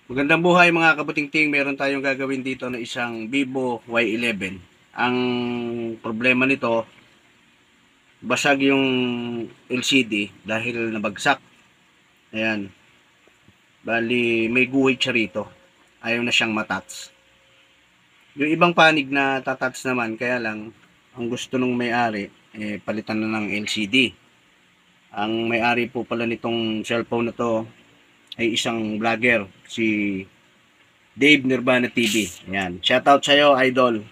Magandang buhay mga kabutingting, meron tayong gagawin dito na isang Vivo Y11. Ang problema nito, basag yung LCD dahil nabagsak. Ayan, bali may guhit siya rito. Ayaw na siyang matats. Yung ibang panig na tatats naman, kaya lang, ang gusto nung may-ari, palitan na ng LCD. Ang may-ari po pala nitong cellphone na to ay isang vlogger, si Dave Nirvana TV. Ayan, shoutout sa'yo, idol.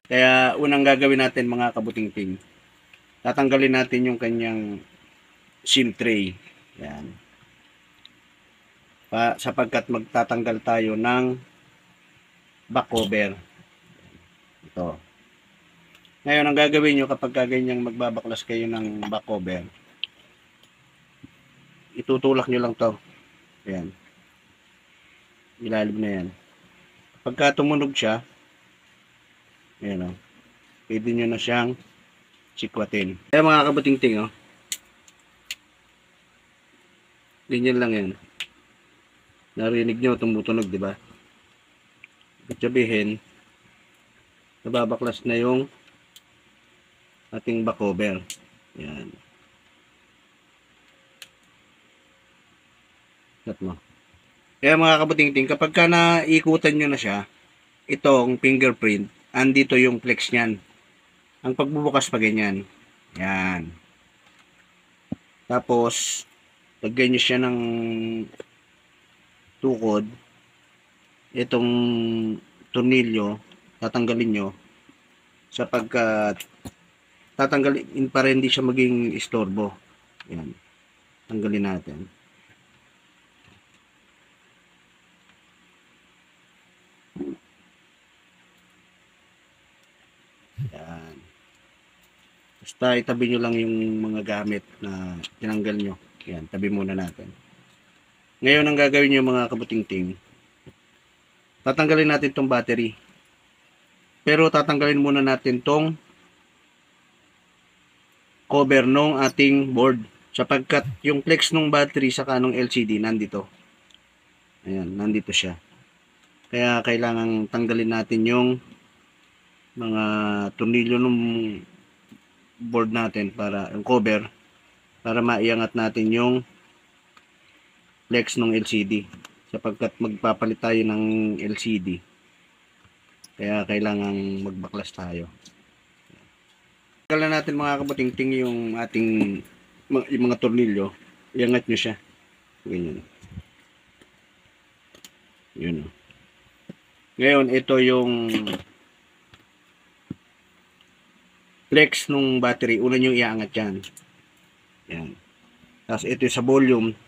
Kaya unang gagawin natin mga kabutingting, tatanggalin natin yung kanyang SIM tray. Yan. Sapagkat magtatanggal tayo ng back cover. Ito. Ngayon, ang gagawin nyo kapag ganyang magbabaklas kayo ng back cover, itutulak nyo lang to. Yan. Ilalim na yan. Pagka tumunog siya, ayan o, pwede nyo na siyang sikwatin. Kaya mga kabutingting, oh, ganyan lang yan. Narinig nyo, tumutunog, di ba? Ibig sabihin, nababaklas na yung ating back cover. Yan. Tat mo. Kaya mga kabutingting, kapag ka naikutan nyo na siya, itong fingerprint, andito yung flex niyan. Ang pagbubukas pa ganyan. Yan. Tapos, lagyan nyo siya ng tukod. Itong tornilyo, tatanggalin nyo sapagkat tatanggalin para hindi siya maging istorbo. Yan. Tanggalin natin. Yan. Basta itabi nyo lang yung mga gamit na tinanggal nyo. Yan, tabi muna natin. Ngayon, ang gagawin nyo mga kabutingting, tatanggalin natin tong battery. Pero tatanggalin muna natin tong cover nung ating board. Sapagkat yung flex nung battery sa kanong LCD nandito. Ayan, nandito siya. Kaya kailangan tanggalin natin yung mga tornilyo ng board natin para yung cover para maiangat natin yung flex ng LCD sapagkat magpapalit tayo ng LCD, kaya kailangan magbaklas tayo. Tanggalan natin mga kabutingting yung ating yung mga tornilyo, iangat nyo siya ganyan. Yun. Ngayon ito yung flex nung battery, una nyo iangat yan. Yan. Tapos ito sa volume,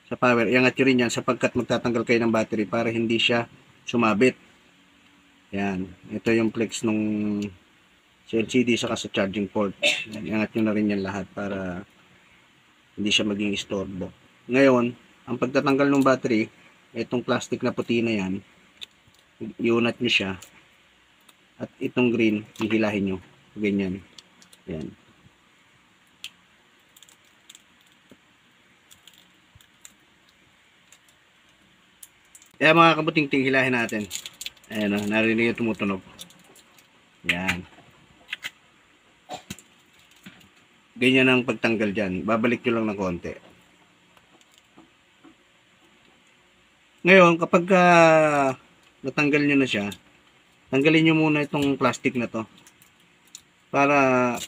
sa power, iangat nyo rin yan sapagkat magtatanggal kayo ng battery para hindi siya sumabit. Yan. Ito yung flex nung sa LCD saka sa charging port. Yan. Iangat nyo na rin yan lahat para hindi siya maging istorbo. Ngayon, ang pagtatanggal ng battery, itong plastic na puti na yan, iunat nyo siya. At itong green, hihilahin nyo. Ganyan. Yan. Kaya mga kabutingting, hilahin natin. Ayan o, narinig yung tumutunog. Yan. Ganyan ang pagtanggal dyan. Babalik nyo lang ng konti. Ngayon, kapag natanggal nyo na siya, tanggalin nyo muna itong plastic na to. Para,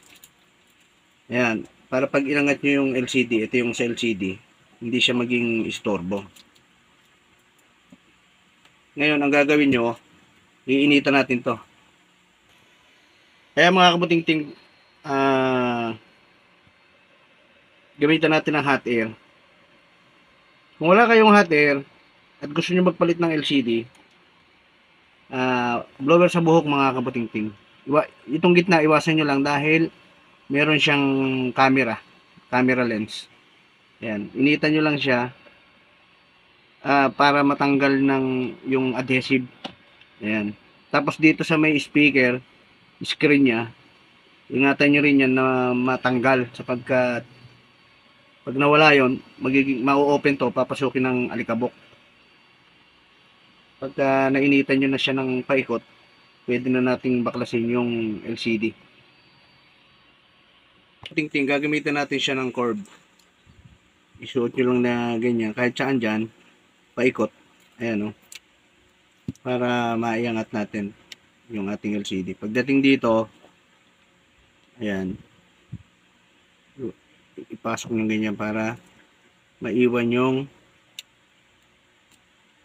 ayan, para pag inangat nyo yung LCD, ito yung sa LCD, hindi siya maging istorbo. Ngayon, ang gagawin nyo, iinitan natin to. Kaya mga kabutingting, gamitan natin ng hot air. Kung wala kayong hot air, at gusto nyo magpalit ng LCD, blower sa buhok mga kabutingting. Itong gitna, iwasan nyo lang dahil meron siyang camera lens. Ayan, initan nyo lang siya para matanggal ng yung adhesive Ayan. Tapos dito sa may speaker, screen niya, ingatan nyo rin yan na matanggal sapagkat pag nawala yon, magiging mau-open to, papasukin ng alikabok. Pagka nainitan nyo na siya ng paikot, pwede na nating baklasin yung LCD. Tingting, gagamitan natin siya ng curve. Isuot nyo lang na ganyan, kahit saan dyan, paikot. Ayan o. Para maiangat natin yung ating LCD. Pagdating dito, ayan, ipasok nyo ganyan para maiwan yung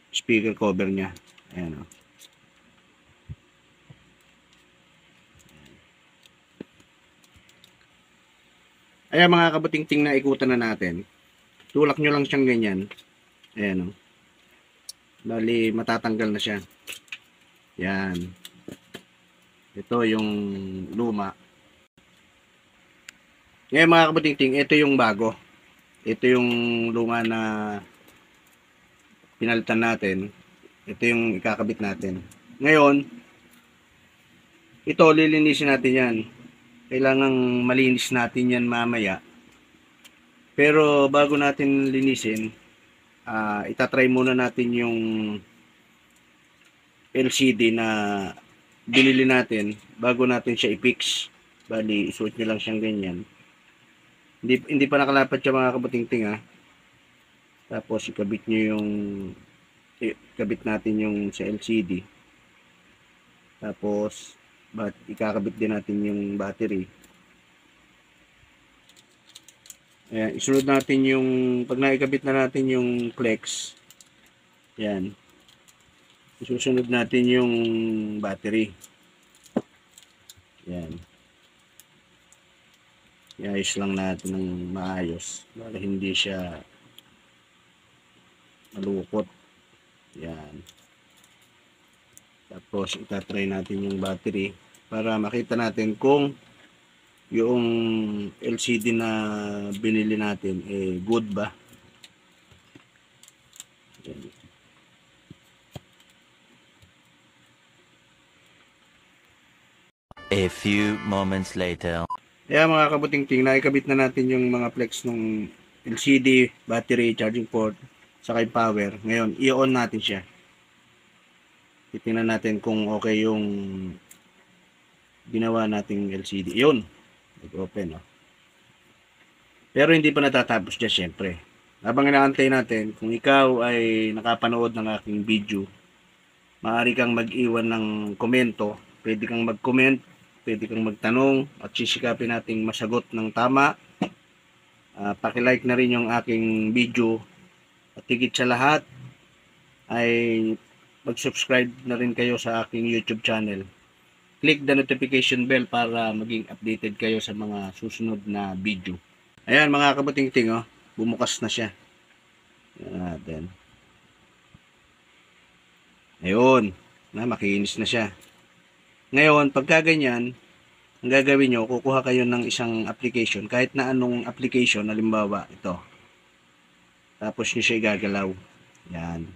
speaker cover nya. Ayan o. Ayan mga kabutingting, na ikutan na natin. Tulak nyo lang siyang ganyan. Ayan o. Bali, matatanggal na siya. Yan. Ito yung luma. Ngayon mga kabutingting, ito yung bago. Ito yung luma na pinalitan natin. Ito yung ikakabit natin. Ngayon, ito lilinisin natin yan. Kailangang malinis natin yan mamaya. Pero bago natin linisin, itatry muna natin yung LCD na binili natin bago natin siya i-fix. Bali, isuot nyo lang siyang ganyan. Hindi pa nakalapat siya mga kabutingting ha. Tapos ikabit natin yung sa LCD. Tapos ikakabit din natin yung battery. Ayan, isunod natin yung pag naikabit na natin yung flex. Yan. Isusunod natin yung battery. Yan. Iayos lang natin ng maayos para hindi siya malukot. Yan. Tapos itatry natin yung battery para makita natin kung yung LCD na binili natin good ba. Yan. A few moments later. Kaya mga kabutingting, naikabit na natin yung mga flex ng LCD, battery, charging port, saka yung power. Ngayon, i-on natin siya. Titingnan natin kung okay yung ginawa nating LCD. Yun. Nag-open. Oh. Pero hindi pa natatapos dyan, syempre. Habang inaantay natin, kung ikaw ay nakapanood ng aking video, maaari kang mag-iwan ng komento. Pwede kang mag-comment, pwede kang magtanong, at sisikapin nating masagot ng tama. Paki-like na rin yung aking video. At higit sa lahat, ay mag-subscribe na rin kayo sa aking YouTube channel. Click the notification bell para maging updated kayo sa mga susunod na video. Ayan mga kabutingting, oh, bumukas na siya. Ayan. Ayun, makinis na siya. Ngayon, pagka ganyan, ang gagawin nyo, kukuha kayo ng isang application, kahit na anong application, halimbawa, ito. Tapos nyo siya igagalaw. Yan.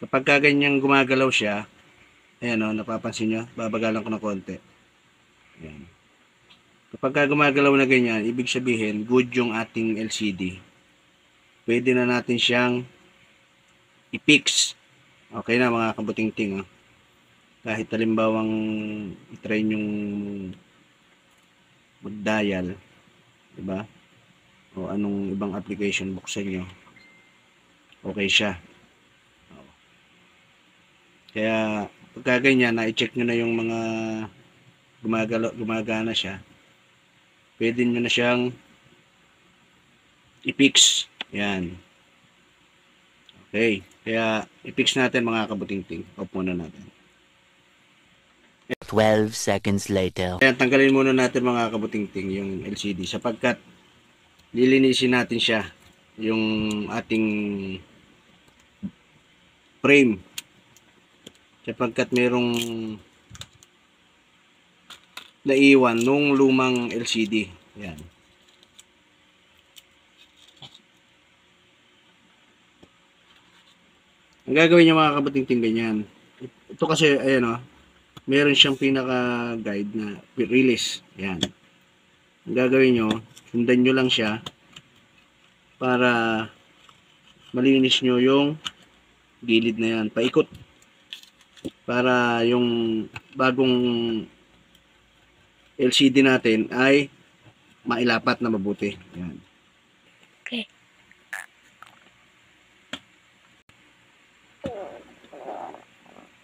Kapag ganyan gumagalaw siya, ayan o, napapansin nyo, babagalan ko ng konti. Yan. Kapag gumagalaw na ganyan, ibig sabihin, good yung ating LCD. Pwede na natin siyang i-fix. Okay na mga kabutingting. Oh. Kahit halimbawang i-try yung mag-dial, diba? O anong ibang application buksan nyo, okay siya. Kaya pagka ganyan, na-check nyo na yung mga gumagana siya, pwede nyo na siyang i-fix. Yan. Okay. Kaya i-fix natin mga kabutingting. Off muna natin. 12 seconds later. Kaya tanggalin muna natin mga kabutingting yung LCD sapagkat lilinisin natin siya yung ating frame sapagkat merong naiwan nung lumang LCD. Yan. Ang gagawin nyo mga kabutingting ganyan. Ito kasi, ayan o, meron siyang pinaka-guide na release. Ayan. Ang gagawin nyo, sundan nyo lang siya para malinis nyo yung gilid na yan. Paikot. Para yung bagong LCD natin ay mailapat na mabuti. Ayan. Okay.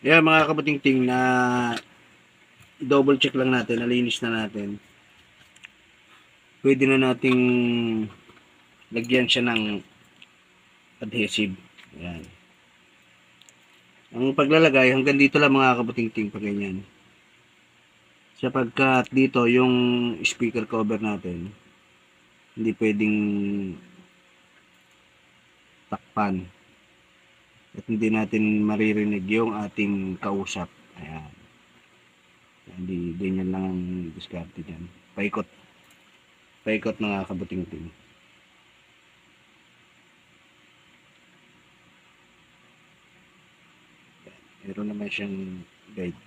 Ayan mga kabuting-ting na double check lang natin, nalinis na natin. Pwede na nating lagyan siya ng adhesive. Ayan. Ang paglalagay, hanggang dito lang mga kabuting-ting pag ganyan. Sapagkat dito yung speaker cover natin, hindi pwedeng takpan. At hindi natin maririnig yung ating kausap. Ayan. Hindi, ganyan lang ang diskarte dyan. Paikot. Paikot mga kabuting-ting. Meron naman siyang guide.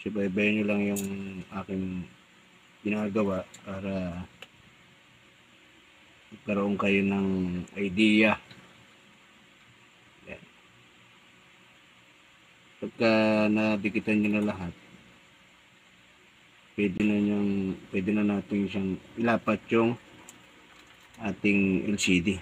Subaybayan nyo lang yung aking ginagawa para magkaroon kayo ng idea. Yan. Pagka nadikitan nyo na lahat, pwede na natin siyang ilapat yung ating LCD.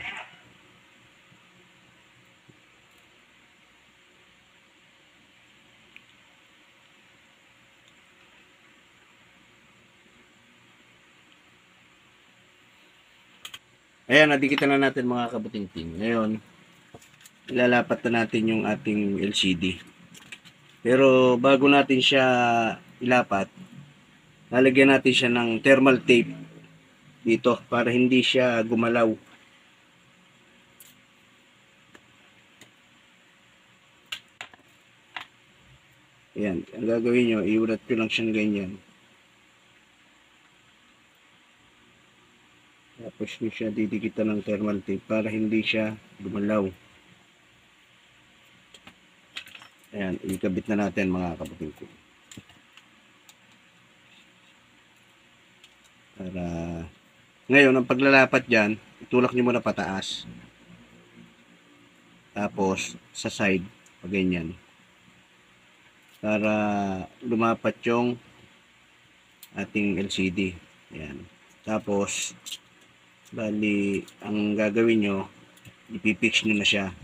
Ayan, nadikitan na natin mga kabuting-ting. Ngayon, ilalapat na natin yung ating LCD. Pero bago natin siya ilapat, lalagyan natin siya ng thermal tape dito para hindi siya gumalaw. Ayan, ang gagawin nyo, iulat nyo lang siyang ganyan. Tapos nyo siya didikitan ng thermal tape para hindi siya gumalaw. Ayan, ikabit na natin mga kapatid ko. Para ngayon, ang paglalapat dyan, itulak nyo muna pataas. Tapos, sa side, pag ganyan. Para lumapat yung ating LCD. Ayan. Tapos, bali, ang gagawin nyo, ipipix nyo na siya.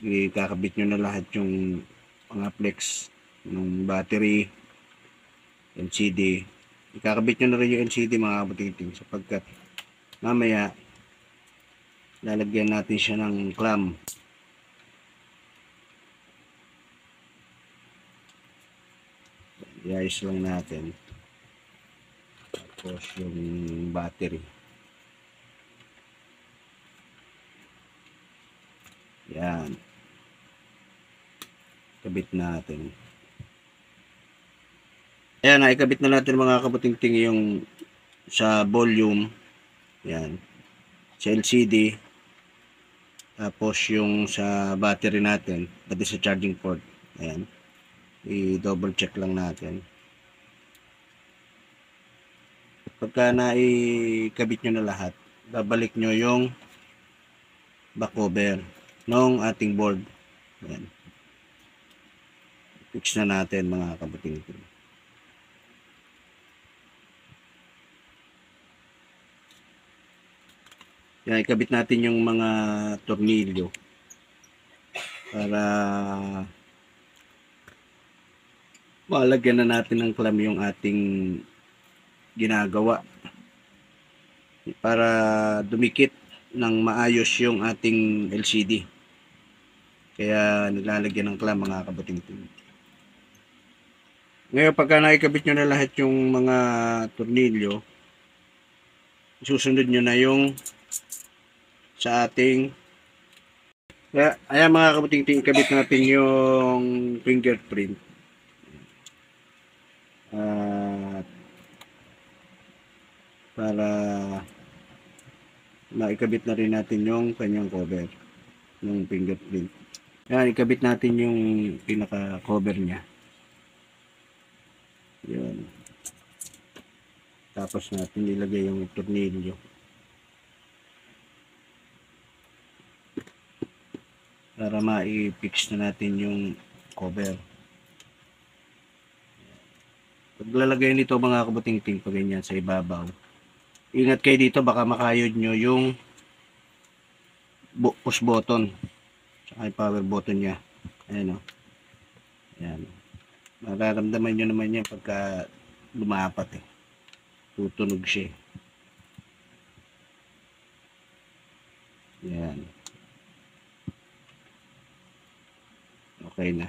Ikakabit nyo na lahat yung mga flex ng battery, LCD. Ikakabit nyo na rin yung LCD mga kabuting-ting sapagkat mamaya lalagyan natin siya ng clamp. I-ayos lang natin. Tapos yung battery. Yan. Kabit natin. Ayan, naikabit na natin mga kabuting-ting yung sa volume. Yan. Sa LCD. Tapos yung sa battery natin, pati sa charging port. Ayan. I-double check lang natin. Pagka naikabit nyo na lahat, babalik nyo yung back cover ng ating board. Ayan. Fix na natin mga kabuting-ting. Yan, ikabit natin yung mga tornilyo para malagyan na natin ng clamp yung ating ginagawa para dumikit ng maayos yung ating LCD. Kaya nilalagyan ng clamp mga kabuting-ting. Ngayon pagka nakikabit nyo na lahat yung mga tornilyo, susunod nyo na yung sa ating ayan mga kabuting-ting, ikabit natin yung fingerprint. At para maikabit na rin natin yung kanyang cover ng fingerprint. Yan, ikabit natin yung pinaka cover niya. Yun. Tapos natin ilagay yung tornilyo para ma-fix na natin yung cover. Paglalagay nito mga kabuting-ting pa ganyan sa ibabaw, ingat kayo dito, baka makayod nyo yung push button tsaka yung power button nya. Ayan o. Ayan. Mararamdaman nyo naman yan pagka lumapat eh. Tutunog siya. Ayan. Okay na.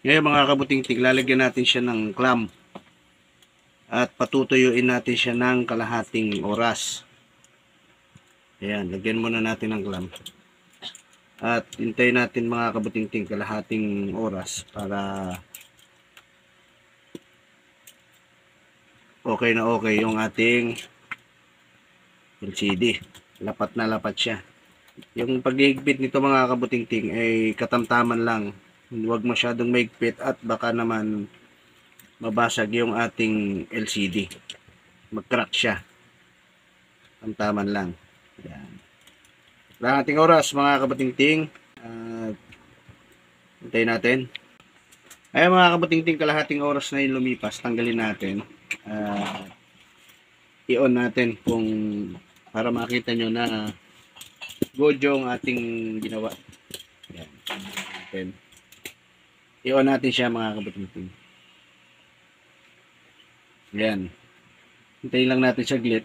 Ngayon mga kabuting-ting, lalagyan natin siya ng clamp at patutuyuin natin siya ng kalahating oras. Ayan, lagyan muna natin ng clamp at hintayin natin mga kabuting-ting kalahating oras para okay na okay yung ating LCD. Lapat na lapat siya. Yung paghihigpit nito mga kabuting-ting ay katamtaman lang. Huwag masyadong maigpit at baka naman mabasag yung ating LCD. Mag-crack siya. Tamtaman lang. Yan. Kalahating oras mga kabuting-ting. Hintayin natin. Ay mga kabuting-ting, kalahating oras na yung lumipas. Tanggalin natin. I-on natin kung para makita nyo na good yung ating ginawa. Yan. I-on natin siya mga kabuting-ting. Yan. Hintayin lang natin saglit.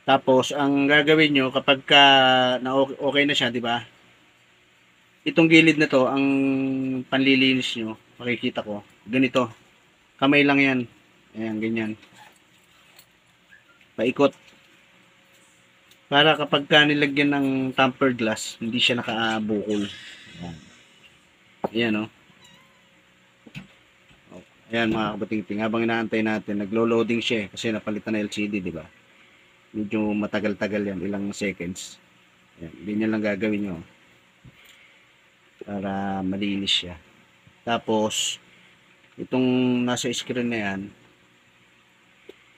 Tapos ang gagawin nyo kapag na okay na siya, di ba? Itong gilid na to, ang panlilinis nyo, makikita ko, ganito. Kamay lang yan. Ayan, ganyan. Paikot. Para kapag nilagyan ng tempered glass, hindi siya nakaabukol. Ayan. Ayan, oh. Ayan mga kabuting-ting, habang inaantay natin, naglo-loading siya kasi napalitan na LCD, di ba? Medyo matagal-tagal yan, ilang seconds. Ayan, ganyan lang gagawin nyo para malinis siya. Tapos, itong nasa screen na yan,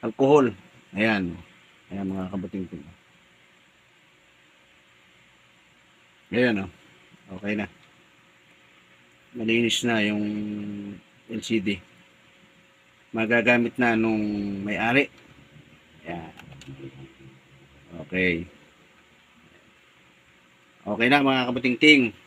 alcohol. Ayan. Ayan mga kabuting-ting. Ayan, oh. Okay na. Malinis na yung LCD. Magagamit na nung may-ari. Ayan. Okay. Okay na mga kabuting-ting.